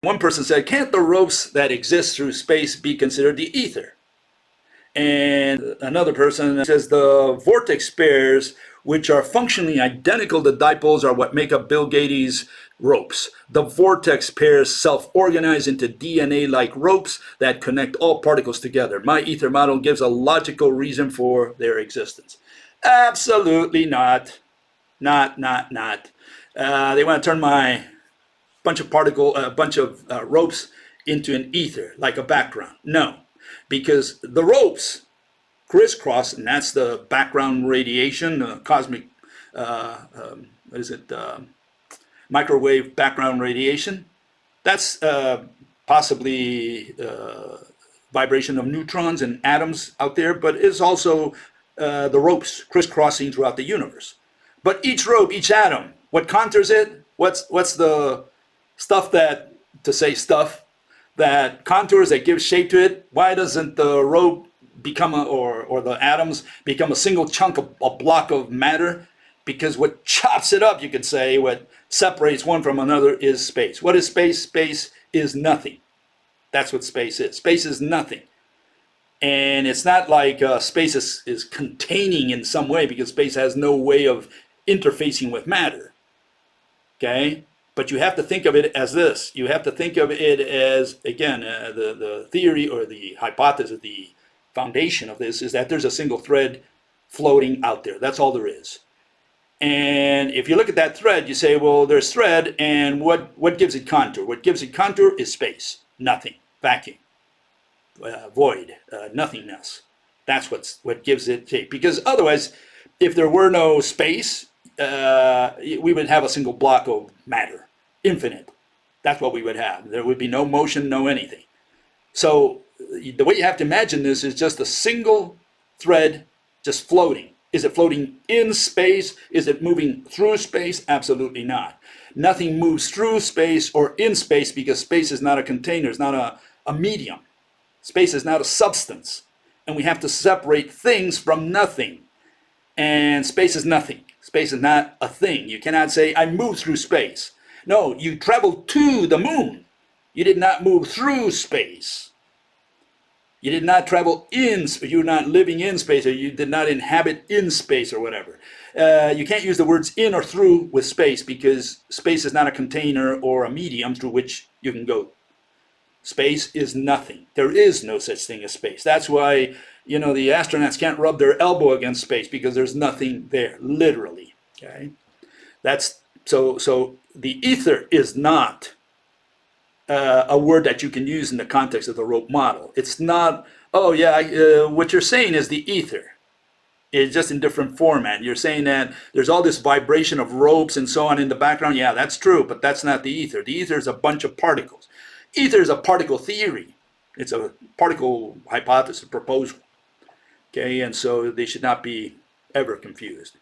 One person said, can't the ropes that exist through space be considered the ether? And another person says the vortex pairs, which are functionally identical to dipoles, are what make up bgaede's ropes. The vortex pairs self-organize into DNA-like ropes that connect all particles together. My ether model gives a logical reason for their existence. Absolutely not. Not. They want to turn my bunch of ropes into an ether, like a background. No, because the ropes crisscross, and that's the background radiation, cosmic, microwave background radiation. That's possibly vibration of neutrons and atoms out there, but it's also the ropes crisscrossing throughout the universe. But each rope, each atom, what contours it? What's the stuff that, to say stuff, that contours, that gives shape to it? Why doesn't the rope become or the atoms become a single chunk, a block of matter? Because what chops it up, you could say, what separates one from another is space. What is space? Space is nothing. That's what space is. Space is nothing. And it's not like space is containing in some way, because space has no way of interfacing with matter. Okay? But you have to think of it as this. You have to think of it as, again, the theory or the hypothesis, the foundation of this is that there's a single thread floating out there. That's all there is. And if you look at that thread, you say, well, there's thread, and what gives it contour? What gives it contour is space. Nothing. Vacuum. Void. Nothingness. That's what gives it shape. Because otherwise, if there were no space, we would have a single block of matter. Infinite. That's what we would have. There would be no motion, no anything. So the way you have to imagine this is just a single thread just floating. Is it floating in space? Is it moving through space? Absolutely not. Nothing moves through space or in space, because space is not a container. It's not a medium. Space is not a substance. And we have to separate things from nothing. And space is nothing. Space is not a thing. You cannot say, I moved through space. No, you traveled to the moon. You did not move through space. You did not travel in space. You're not living in space, or you did not inhabit in space, or whatever. You can't use the words in or through with space, because space is not a container or a medium through which you can go. Space is nothing. There is no such thing as space. That's why, the astronauts can't rub their elbow against space, because there's nothing there, literally. Okay, that's so the ether is not a word that you can use in the context of the rope model. It's not, oh yeah, what you're saying is the ether. It's just in different format. You're saying that there's all this vibration of ropes and so on in the background. Yeah, that's true, but that's not the ether. The ether is a bunch of particles. Ether is a particle theory. It's a particle hypothesis, proposal. Okay, and so they should not be ever confused.